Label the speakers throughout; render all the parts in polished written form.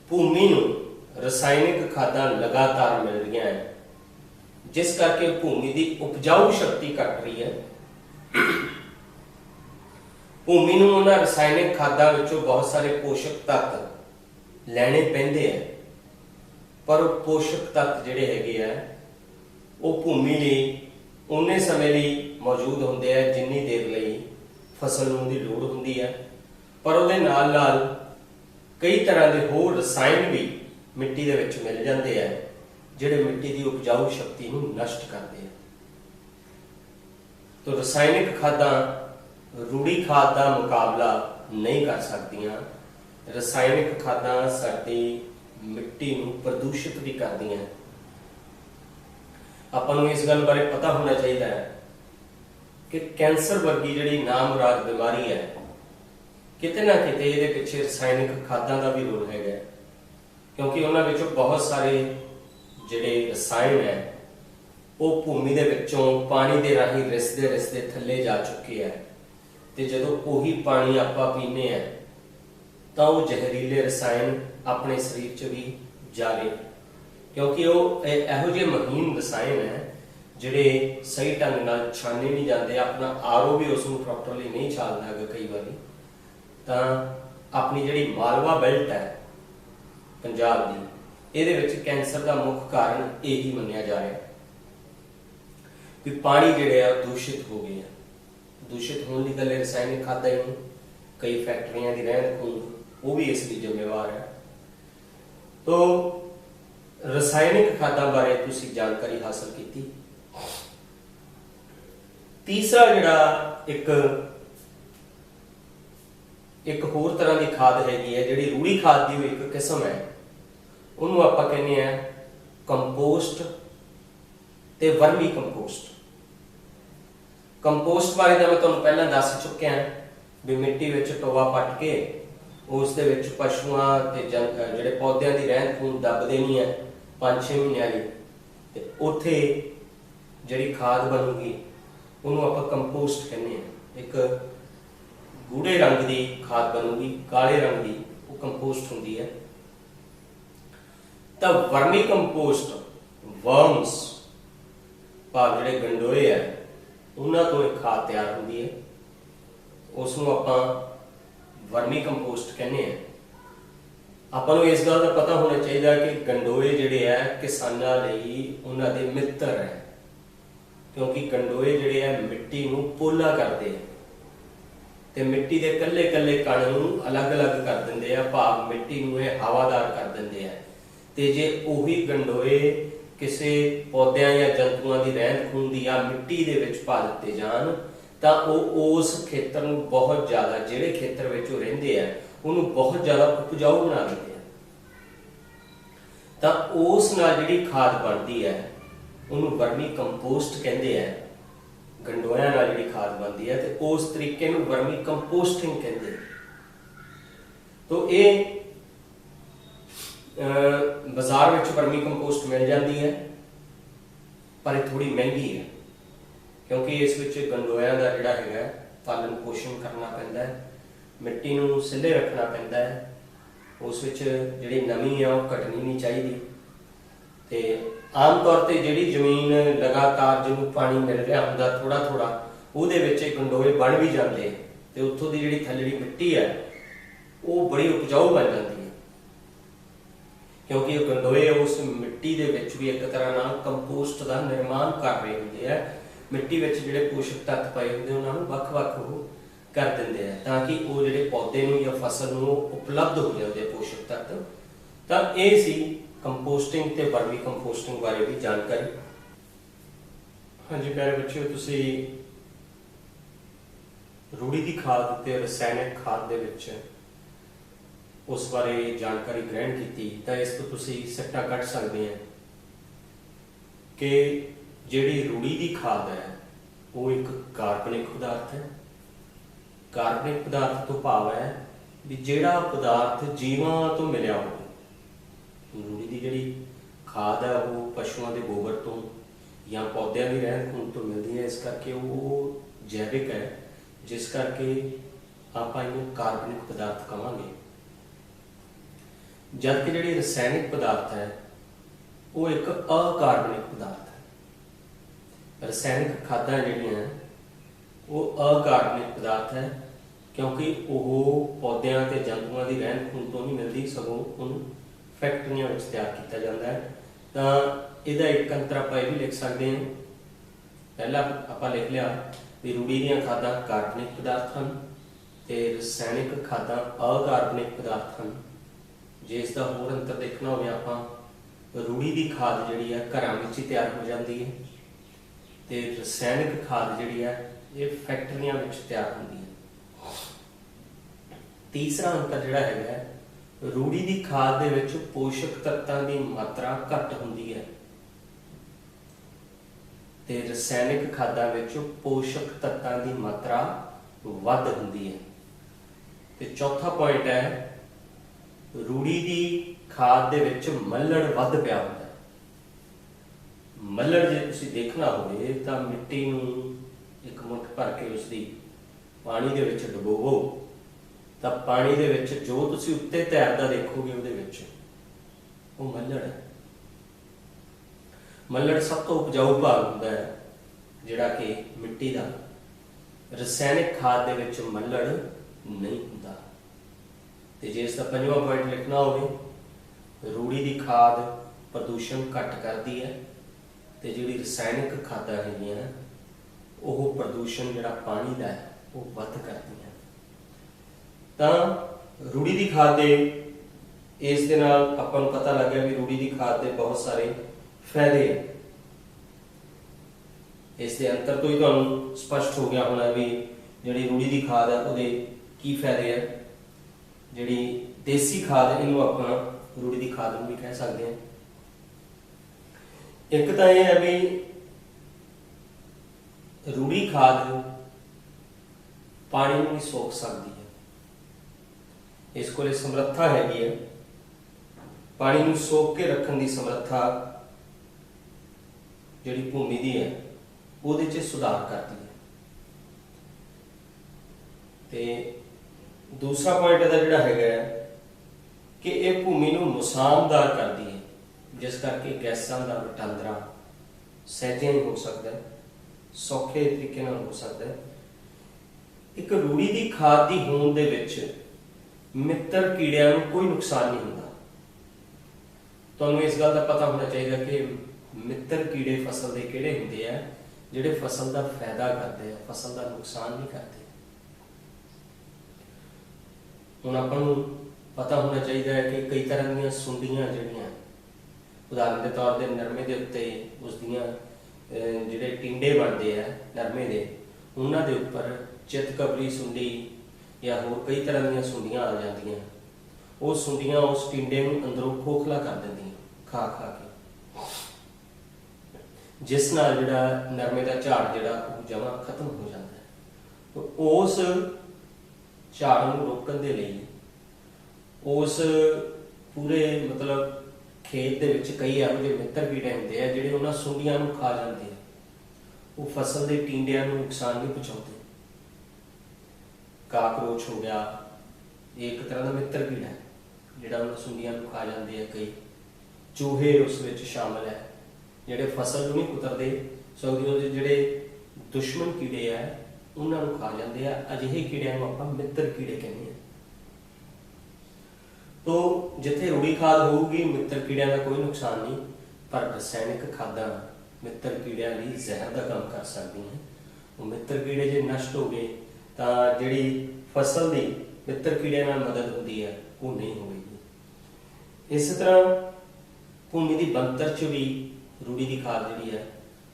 Speaker 1: भूमि नूं रसायनिक खादां लगातार मिल रही हैं, जिस करके भूमि की उपजाऊ शक्ति घट रही है। भूमि नूं उन्हां रसायनिक खादां विचों बहुत सारे पोषक तत्व लैणे पैंदे हैं, पर वो पोषक तत्व जिहड़े हैगे आ वो भूमि लई उन्ने समय लई मौजूद होंदे आ जिन्नी देर लई फसल नूं दी लोड़ हुंदी है। पर उहदे नाल नाल कई तरह के होर रसायन भी मिट्टी दे विच मिल जाते हैं, जिहड़े मिट्टी की उपजाऊ शक्ति नूं नष्ट करते हैं। तो रसायनिक खादां रूढ़ी खाद का मुकाबला नहीं कर सकदियां। रसायनिक खादां साडी मिट्टी नूं प्रदूषित भी करदियां। आपां नूं इस गल बारे पता होना चाहिए कि कैंसर वर्गी जिहड़ी नामुराद बीमारी है, किते ना किते इहदे पिछे रसायनिक खादां का भी रोल है, क्योंकि उन्हां विचों बहुत सारे जिहड़े रसायन है वो भूमि दे विचों पानी दे राही रिसदे रिसदे थल्ले जा चुके हैं, ते जदों उही पानी आपां पीने हैं तो वो जहरीले रसायन अपने शरीर च भी जा रहे, क्योंकि वो इहो जिहे महीन रसायन है जिहड़े सही ढंग नाल छाने नहीं जाते। अपना आरओ भी उसनूं प्रॉपरली नहीं छालदा है कई बारी। तो अपनी जिहड़ी मालवा बेल्ट है पंजाब की, इहदे विच कैंसर का मुख्य कारण यही मन्निया जा रहा है कि पानी जिहड़े आ दूषित हो गए हैं। दूषित होने की गल रसायनिक खादां ही नहीं, कई फैक्ट्रियां की रहंद खूंद वो भी इसकी जिम्मेवार है। तो रसायनिक खादां बारे तुसीं जानकारी हासिल की। तीसरा जिहड़ा एक होर तरह की खाद हैगी है, जिहड़ी रूढ़ी खाद की एक किस्म है, उन्होंने आपां कहने हैं कंपोस्ट ते वर्मी कंपोस्ट। कंपोस्ट बारे तो मैं तुहानूं पहलां दस चुकिया भी मिट्टी विच टोआ पट के उस दे विच पशुआं ते जिहड़े पौधों की रहंद खूंद दब देनी है 5-6 महीनों की, ते उत्थे जिहड़ी खाद बनूगी उन्होंने आपां कंपोस्ट कहने हैं। एक गूढ़े रंग की खाद बनूगी, काले रंग की वो कंपोस्ट होंदी है। तो वर्मी कंपोस्ट वर्म्स भाव जिहड़े गंडोए है उन्हां तो एक खाद तैयार होंदी है, उसनूं आपां वर्मी कंपोस्ट कहने हैं। आपां नूं इस गल का पता होना चाहिए कि गंडोए जिहड़े है किसानां लई उन्हां दे मित्र है, क्योंकि गंडोए जिहड़े है मिट्टी नूं पोला करते हैं ते मिट्टी दे कल्ले कल्ले कण नूं अलग अलग कर दिंदे आ, भाव मिट्टी नूं हवादार कर दिंदे आ। ते जे उही गंडोए किसी पौधों या जंतुओं की रहंद खूंद या मिट्टी दे विच पा दिते जान तो उस खेतर नूं बहुत ज़्यादा, जिहड़े खेतर विच वो रहिंदे आ उहनूं बहुत ज़्यादा उपजाऊ बना दिंदे आ। तो उस नाल जिहड़ी खाद बनदी है उहनूं वर्मी कंपोस्ट कहंदे आ। गंडोइयां नाल जिहड़ी खाद बनदी है तो उस तरीके नूं वर्मी कंपोस्टिंग कहंदे आ। तो ये बाजार में वर्मी कंपोस्ट मिल जाती है, पर थोड़ी महंगी है, क्योंकि इस विच गंडोइयां दा जिहड़ा हैगा पालन पोषण करना पैंदा है, मिट्टी नूं सिले रखना पैंदा है, उस विच जिहड़ी नमी है वो घटनी नहीं चाहिए। ते आम तौर पर जिहड़ी जमीन लगातार जिन्होंने पानी मिल रहा होंदा थोड़ा थोड़ा उहदे विच गंडोए बण भी जाते हैं, तो उत्थों की जिहड़ी थल्लड़ी मिट्टी है वो बड़ी उपजाऊ बन जाती है, क्योंकि गंडोए उस मिट्टी दे विच भी एक तरह नाल कंपोस्ट का निर्माण कर रहे होंदे आ। मिट्टी विच जिहड़े पोषक तत्व पाए होंदे उन्हां नूं वख-वख कर दिंदे आ, ताकि वो जिहड़े पौधे नूं या फसल नूं उपलब्ध हो जाते पोषक तत्व। तो ये सी कंपोस्टिंग ते वर्मी कंपोस्टिंग बारे भी जानकारी। हाँ जी प्यारे बच्चों, तुसी रूढ़ी की खाद ते रसायनिक खाद दे विच उस बारे जानकारी ग्रहण की, तो इस तो तुसी सिट्टा कट सकते हैं कि जिहड़ी रूढ़ी की खाद है वो एक कार्बनिक पदार्थ है। कार्बनिक पदार्थ तो भाव है भी जिहड़ा पदार्थ जीवां तो मिलिया हो। रूढ़ी की जिहड़ी खाद है वो पशुओं के गोबर तो या पौधों की रहंद खूंद तो मिलती है, इस करके वो जैविक है, जिस करके आप इन्हें कार्बनिक पदार्थ कहांगे। जबकि जिहड़ी रसायनिक पदार्थ है वो एक अकार्बनिक पदार्थ है। रसायनिक खादां जिहड़ियां वो अकार्बनिक पदार्थ है, क्योंकि वो पौधों ते जंतुओं की रहन खून तो नहीं मिलती, सगों उन्हें फैक्ट्रियां में तैयार किया जाता है। तो इसका एक अंतर आप यह भी लिख सकते हैं। पहला आप लिख लिया भी रूढ़ी दी खादां कार्बनिक पदार्थ हैं ते रसायनिक खादां अकार्बनिक पदार्थ हैं। जे इसका होर अंतर देखना हो, आप रूढ़ी की खाद जी है घरों में ही तैयार हो जाती है, तो रसायनिक खाद जी है ये फैक्ट्रियां में तैयार होती है। तीसरा अंतर जोड़ा है, रूढ़ी की खाद दे विच पोषक तत्वों की मात्रा घट होंदी है ते रसायनिक खादां विच पोषक तत्वों की मात्रा वध होंदी है। ते चौथा पॉइंट है, रूढ़ी की खाद दे विच मल्लड़ वध पिया होंदा है। मल्लड़ जे तुसीं देखना होवे तां मिट्टी नूं एक मुठ भर के उसकी पानी दे विच डुबोवो तां पानी दे विच जो तुसीं उत्ते तैरदा देखोगे उहदे विच वो मल्लड़ है। मल्लड़ सब तो उपजाऊ भाग होंदा है जिहड़ा कि मिट्टी दा। रसायनिक खाद दे विच मल्लड़ नहीं होंदा। ते जे इसका पंजवां पॉइंट लिखना होवे, रूढ़ी की खाद प्रदूषण घट करती है ते जिहड़ी रसायनिक खादां हैगियां वो प्रदूषण जिहड़ा पानी का है वो वध करती है। तो रूढ़ी की खाद दे इस दे नाल आपां नूं पता लग गया भी रूढ़ी की खाद के बहुत सारे फायदे हैं। इस दे अंतर तो ही तुहानूं स्पष्ट हो गया होना भी जिहड़ी रूढ़ी की खाद है उहदे की फायदे है। जिहड़ी देसी खाद है इनू आपां रूढ़ी की खाद भी कह सकते हैं। एक तो यह है भी रूढ़ी खाद पानी नहीं सोख सकती है। इस को समर्था हैगी है पानी नूं सोख के रखने की समर्था जिहड़ी भूमि की है उहदे च सुधार करती है। ते दूसरा पॉइंट इहदा जिहड़ा हैगा कि यह भूमि नूं मुसामदार करती है, जिस करके गैसां दा वटांदरा सहजे नहीं हो सकता, सौखे तरीके नाल हो सकता है। एक रूढ़ी की खाद की होंद दे विच मित्र कीड़ियां नूं कोई नुकसान नहीं होंदा। तुहानूं इस गल का पता होना चाहिए कि मित्र कीड़े फसल के किहड़े हुंदे आ जिहड़े फसल का फायदा करते हैं, फसल का नुकसान नहीं करते। हुण आपां नूं पता होना चाहिए है कि कई तरह दी सुंडियां जिहड़ियां उदाहरण के तौर पर नरमे के उत्ते उसदियां जिहड़े टिंडे बनते हैं नरमे के उन्हां दे उपर चितकबरी सुंडी या होर कई तरह दी सुंडियां आ जांदियां। वो सुंडियां उस टिंडे नूं अंदरों खोखला कर दिंदियां खा खा के, जिस नाल जिहड़ा नरमे का झाड़ जिहड़ा जमा खत्म हो जाता है। तो उस झाड़ नूं रोकण दे लई उस पूरे मतलब खेत दे विच कई इहो जिहे मित्र कीड़े हुंदे आ जिहड़े उन्हां सुंडियां नूं खा जांदे आ। वो फसल के टिंडियां नूं नुकसान नहीं पहुंचाते। काकरोच हो गया एक तरह का मित्र कीड़ा है जिहड़ा उन्हां सुंडियां नूं खा जांदे आ। कई चूहे उस विच शामिल है जिहड़े फसल नूं नहीं कुतरदे, सगों जिहड़े दुश्मन कीड़े आ उन्हां नूं खा जांदे आ। अजिहे कीड़ियां नूं आपां मित्र कीड़े कहने आ। तो जिथे रूढ़ी खाद होगी मित्र कीड़ियां का कोई नुकसान नहीं, पर रसायनिक खादां मित्र कीड़ियां लई जहर का काम कर सकती हैं। वो मित्र कीड़े जे नष्ट हो गए तो जिहड़ी फसल की मित्र कीड़ियां नाल मदद होती है वो नहीं होगी। इस तरह भूमि की बनतर च भी रूढ़ी की खाद जिहड़ी है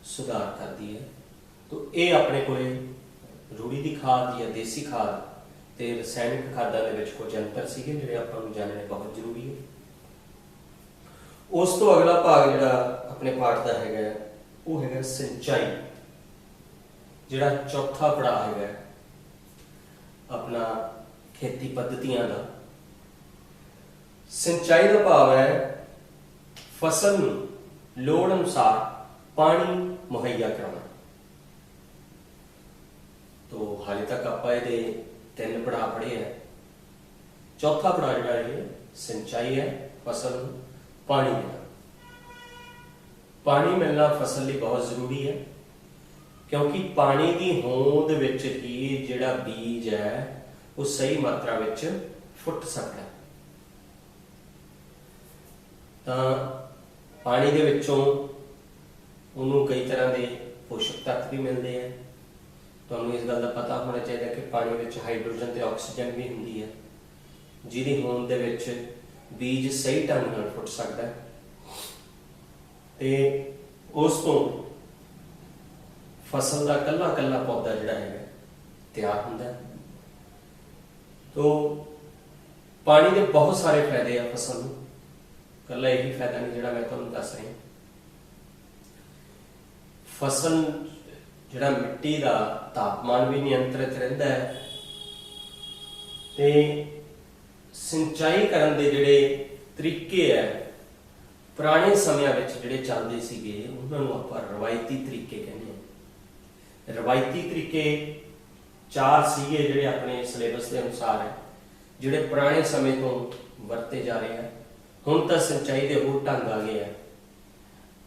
Speaker 1: सुधार करती है। तो ये अपने को रूढ़ी की खाद या देसी खाद ते रसायनिक खादां दे विच कुछ अंतर सीगे जिहड़े आपां नूं जानने बहुत जरूरी है। उस तो अगला भाग जिहड़ा अपने पाठ का हैगा वो हैगा सिंचाई, जिहड़ा चौथा पड़ाव हैगा अपना खेती पद्धतियां का। सिंचाई का भाव है फसल नूं लोड़ अनुसार पानी मुहैया कराना। तो हाले तक आप ये तीन पड़ाव पढ़े हैं। चौथा पड़ाव जिहड़ा है ਸਿੰਚਾਈ ਹੈ, ਫਸਲ ਨੂੰ ਪਾਣੀ ਦੇਣਾ। ਪਾਣੀ ਮਿਲਣਾ ਫਸਲ ਲਈ ਬਹੁਤ ਜ਼ਰੂਰੀ ਹੈ, ਕਿਉਂਕਿ ਪਾਣੀ ਦੀ ਹੋਂਦ ਵਿੱਚ ਹੀ ਜਿਹੜਾ ਬੀਜ ਹੈ ਉਹ ਸਹੀ ਮਾਤਰਾ ਵਿੱਚ ਫੁੱਟ ਸਕਦਾ ਹੈ। ਤਾਂ ਪਾਣੀ ਦੇ ਵਿੱਚੋਂ ਉਹਨੂੰ ਕਈ ਤਰ੍ਹਾਂ ਦੇ ਪੋਸ਼ਕ ਤੱਤ ਵੀ ਮਿਲਦੇ ਆ। ਤੁਹਾਨੂੰ ਇਸ ਗੱਲ ਦਾ ਪਤਾ ਹੋਣਾ ਚਾਹੀਦਾ ਕਿ ਪਾਣੀ ਵਿੱਚ ਹਾਈਡਰੋਜਨ ਤੇ ਆਕਸੀਜਨ ਵੀ ਹੁੰਦੀ ਹੈ, ਜਿਹਦੀ ਹੋਂਦ ਦੇ ਵਿੱਚ ਬੀਜ ਸਹੀ ਢੰਗ ਨਾਲ ਫੁੱਟ ਸਕਦਾ ਹੈ ਤੇ ਉਸ ਤੋਂ ਫਸਲ ਦਾ ਕੱਲਾ ਕੱਲਾ ਪੌਦਾ ਜਿਹੜਾ ਹੈਗਾ ਤਿਆਰ ਹੁੰਦਾ ਹੈ। ਤੋ ਪਾਣੀ ਦੇ ਬਹੁਤ ਸਾਰੇ ਫਾਇਦੇ ਆ ਫਸਲ ਨੂੰ, ਕੱਲਾ ਇਹੀ ਫਾਇਦਾ ਨਹੀਂ ਜਿਹੜਾ ਮੈਂ ਤੁਹਾਨੂੰ ਦੱਸ ਰਿਹਾ। ਫਸਲ ਜਿਹੜਾ ਮਿੱਟੀ ਦਾ ਤਾਪਮਾਨ ਵੀ ਨਿਯੰਤਰਿਤ ਰਹਿੰਦਾ ਹੈ ਤੇ ਸਿੰਚਾਈ ਕਰਨ ਦੇ ਜਿਹੜੇ ਤਰੀਕੇ ਹੈ ਪੁਰਾਣੇ ਸਮਿਆਂ ਵਿੱਚ ਜਿਹੜੇ ਚੱਲਦੇ ਸੀਗੇ ਉਹਨਾਂ ਨੂੰ ਆਪਾਂ ਰਵਾਇਤੀ ਤਰੀਕੇ ਕਹਿੰਦੇ ਹਾਂ। ਰਵਾਇਤੀ ਤਰੀਕੇ 4 ਸੀਗੇ ਜਿਹੜੇ ਆਪਣੇ ਸਿਲੇਬਸ ਦੇ ਅਨੁਸਾਰ ਹੈ, ਜਿਹੜੇ ਪੁਰਾਣੇ ਸਮੇਂ ਤੋਂ ਵਰਤੇ ਜਾ ਰਹੇ ਆ। ਹੁਣ ਤਾਂ ਸਿੰਚਾਈ ਦੇ ਹੋਰ ਢੰਗ ਆ ਗਏ ਆ।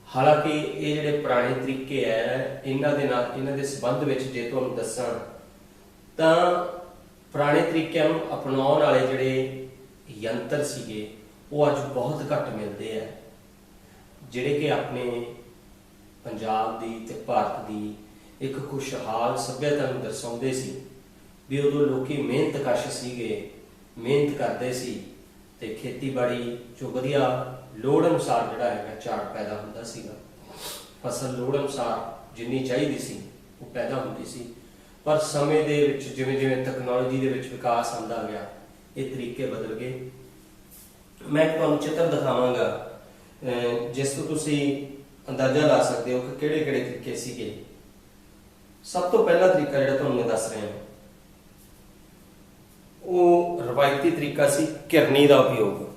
Speaker 1: ਹਾਲਾਂਕਿ ਇਹ ਜਿਹੜੇ ਪੁਰਾਣੇ ਤਰੀਕੇ ਹੈ ਇਹਨਾਂ ਦੇ ਸੰਬੰਧ ਵਿੱਚ ਜੇ ਤੁਹਾਨੂੰ ਦੱਸਾਂ ਤਾਂ ਪੁਰਾਣੇ ਤਰੀਕਿਆਂ ਨੂੰ ਅਪਣਾਉਣ ਵਾਲੇ ਜਿਹੜੇ ਯੰਤਰ ਸੀਗੇ ਉਹ ਅੱਜ ਬਹੁਤ ਘੱਟ ਮਿਲਦੇ ਆ, ਜਿਹੜੇ ਕਿ ਆਪਣੇ ਪੰਜਾਬ ਦੀ ਤੇ ਭਾਰਤ ਦੀ ਇੱਕ ਖੁਸ਼ਹਾਲ ਸੱਭਿਅਤਾ ਨੂੰ ਦਰਸਾਉਂਦੇ ਸੀ ਵੀ ਉਦੋਂ ਲੋਕੀ ਮਿਹਨਤਕਸ਼ ਸੀਗੇ, ਮਿਹਨਤ ਕਰਦੇ ਸੀ ਤੇ ਖੇਤੀਬਾੜੀ ਜੋ ਵਧੀਆ ਲੋੜ ਅਨੁਸਾਰ ਜਿਹੜਾ ਹੈਗਾ ਝਾੜ ਪੈਦਾ ਹੁੰਦਾ ਸੀਗਾ। ਫਸਲ ਲੋੜ ਅਨੁਸਾਰ ਜਿੰਨੀ ਚਾਹੀਦੀ ਸੀ ਉਹ ਪੈਦਾ ਹੁੰਦੀ ਸੀ। ਪਰ ਸਮੇਂ ਦੇ ਵਿੱਚ ਜਿਵੇਂ ਜਿਵੇਂ ਤਕਨਾਲੋਜੀ ਦੇ ਵਿੱਚ ਵਿਕਾਸ ਆਉਂਦਾ ਗਿਆ ਇਹ ਤਰੀਕੇ ਬਦਲ ਗਏ। ਮੈਂ ਤੁਹਾਨੂੰ ਚਿੱਤਰ ਦਿਖਾਵਾਂਗਾ ਜਿਸ ਤੋਂ ਤੁਸੀਂ ਅੰਦਾਜ਼ਾ ਲਾ ਸਕਦੇ ਹੋ ਕਿ ਕਿਹੜੇ ਕਿਹੜੇ ਤਰੀਕੇ ਸੀਗੇ। ਸਭ ਤੋਂ ਪਹਿਲਾ ਤਰੀਕਾ ਜਿਹੜਾ ਤੁਹਾਨੂੰ ਮੈਂ ਦੱਸ ਰਿਹਾ ਉਹ ਰਵਾਇਤੀ ਤਰੀਕਾ ਸੀ ਘਿਰਨੀ ਦਾ ਉਪਯੋਗ।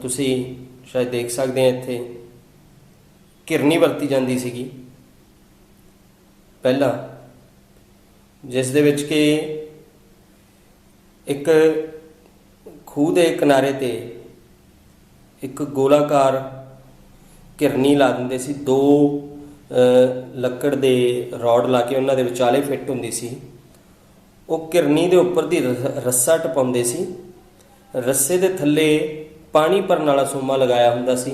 Speaker 1: ਤੁਸੀਂ ਸ਼ਾਇਦ ਦੇਖ ਸਕਦੇ ਆ ਇੱਥੇ ਘਿਰਨੀ ਵਰਤੀ ਜਾਂਦੀ ਸੀਗੀ ਪਹਿਲਾਂ, ਜਿਸ ਦੇ ਵਿੱਚ ਕਿ ਇੱਕ ਖੂਹ ਦੇ ਕਿਨਾਰੇ ਤੇ ਇੱਕ ਗੋਲਾਕਾਰ ਘਿਰਨੀ ਲਾ ਦਿੰਦੇ ਸੀ। 2 ਲੱਕੜ ਦੇ ਰੋਡ ਲਾ ਕੇ ਉਹਨਾਂ ਦੇ ਵਿਚਾਲੇ ਫਿੱਟ ਹੁੰਦੀ ਸੀ। ਉਹ ਘਿਰਨੀ ਦੇ ਉੱਪਰ ਦੀ ਰੱਸਾ ਟਪਾਉਂਦੇ ਸੀ। ਰੱਸੇ ਦੇ ਥੱਲੇ ਪਾਣੀ ਭਰਨ ਵਾਲਾ ਸੋਮਾ ਲਗਾਇਆ ਹੁੰਦਾ ਸੀ,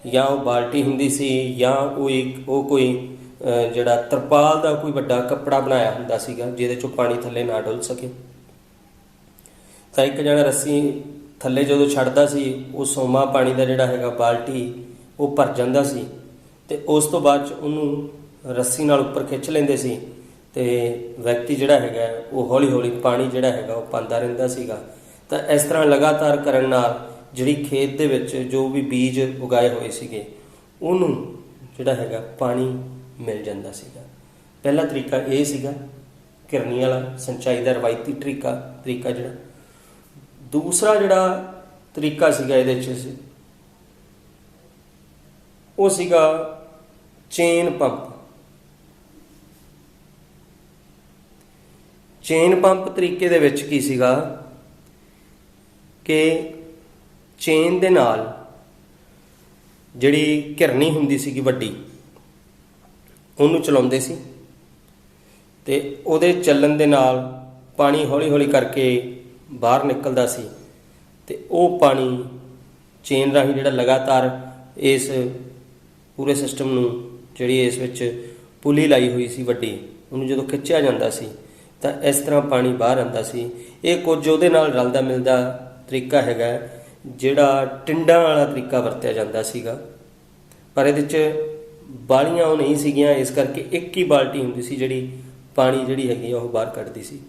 Speaker 1: ਜਾਂ ਉਹ ਬਾਲਟੀ ਹੁੰਦੀ ਸੀ, ਜਾਂ ਉਹ ਕੋਈ ਜਿਹੜਾ ਤਰਪਾਲ ਦਾ ਕੋਈ ਵੱਡਾ ਕੱਪੜਾ ਬਣਾਇਆ ਹੁੰਦਾ ਸੀਗਾ ਜਿਹਦੇ ਚੋਂ ਪਾਣੀ ਥੱਲੇ ਨਾ ਡੁੱਲ ਸਕੇ। ਤਾਂ ਇੱਕ ਜਣਾ ਰੱਸੀ ਥੱਲੇ ਜਦੋਂ ਛੱਡਦਾ ਸੀ ਉਹ ਸੋਮਾ ਪਾਣੀ ਦਾ ਜਿਹੜਾ ਹੈਗਾ ਬਾਲਟੀ ਉਹ ਭਰ ਜਾਂਦਾ ਸੀ ਤੇ ਉਸ ਤੋਂ ਬਾਅਦ 'ਚ ਉਹਨੂੰ ਰੱਸੀ ਨਾਲ ਉੱਪਰ ਖਿੱਚ ਲੈਂਦੇ ਸੀ ਤੇ ਵਿਅਕਤੀ ਜਿਹੜਾ ਹੈਗਾ ਉਹ ਹੌਲੀ ਹੌਲੀ ਪਾਣੀ ਜਿਹੜਾ ਹੈਗਾ ਉਹ ਪਾਉਂਦਾ ਰਹਿੰਦਾ ਸੀਗਾ। ਤਾਂ ਇਸ ਤਰ੍ਹਾਂ ਲਗਾਤਾਰ ਕਰਨ ਨਾਲ ਜਿਹੜੀ ਖੇਤ ਦੇ ਵਿੱਚ ਜੋ ਵੀ ਬੀਜ ਉਗਾਏ ਹੋਏ ਸੀਗੇ ਉਹਨੂੰ ਜਿਹੜਾ ਹੈਗਾ ਪਾਣੀ ਮਿਲ ਜਾਂਦਾ ਸੀਗਾ। ਪਹਿਲਾ ਤਰੀਕਾ ਇਹ ਸੀਗਾ ਘਿਰਨੀ ਵਾਲਾ ਸਿੰਚਾਈ ਦਾ ਰਵਾਇਤੀ ਤਰੀਕਾ ਜਿਹੜਾ। ਦੂਸਰਾ ਜਿਹੜਾ ਤਰੀਕਾ ਸੀਗਾ ਇਹਦੇ 'ਚ ਉਹ ਸੀਗਾ ਚੇਨ ਪੰਪ। ਚੇਨ ਪੰਪ ਤਰੀਕੇ ਦੇ ਵਿੱਚ ਕੀ ਸੀਗਾ ਕਿ ਚੇਨ ਦੇ ਨਾਲ ਜਿਹੜੀ ਘਿਰਨੀ ਹੁੰਦੀ ਸੀਗੀ ਵੱਡੀ ਉਹਨੂੰ ਚਲਾਉਂਦੇ ਸੀ ਤੇ ਉਹਦੇ ਚੱਲਣ ਦੇ ਨਾਲ ਪਾਣੀ ਹੌਲੀ ਹੌਲੀ ਕਰਕੇ ਬਾਹਰ ਨਿਕਲਦਾ ਸੀ ਤੇ ਉਹ ਪਾਣੀ ਚੇਨ ਰਾਹੀਂ ਜਿਹੜਾ ਲਗਾਤਾਰ ਇਸ ਪੂਰੇ ਸਿਸਟਮ ਨੂੰ ਜਿਹੜੀ ਇਸ ਵਿੱਚ ਪੁਲੀ ਲਾਈ ਹੋਈ ਸੀ ਵੱਡੀ ਉਹਨੂੰ ਜਦੋਂ ਖਿੱਚਿਆ ਜਾਂਦਾ ਸੀ ਤਾਂ ਇਸ ਤਰ੍ਹਾਂ ਪਾਣੀ ਬਾਹਰ ਆਉਂਦਾ ਸੀ। ਇਹ ਕੁਝ ਉਹਦੇ ਨਾਲ ਰਲਦਾ ਮਿਲਦਾ ਤਰੀਕਾ ਹੈਗਾ ਜਿਹੜਾ ਟਿੰਡਾਂ ਵਾਲਾ ਤਰੀਕਾ ਵਰਤਿਆ ਜਾਂਦਾ ਸੀਗਾ, ਪਰ ਇਹਦੇ 'ਚ ਬਾਲੀਆਂ ਉਹ ਨਹੀਂ ਸੀਗੀਆਂ, ਇਸ ਕਰਕੇ ਇੱਕ ਹੀ ਬਾਲਟੀ ਹੁੰਦੀ ਸੀ ਜਿਹੜੀ ਪਾਣੀ ਜਿਹੜੀ ਹੈਗੀ ਉਹ ਬਾਹਰ ਕੱਢਦੀ ਸੀ।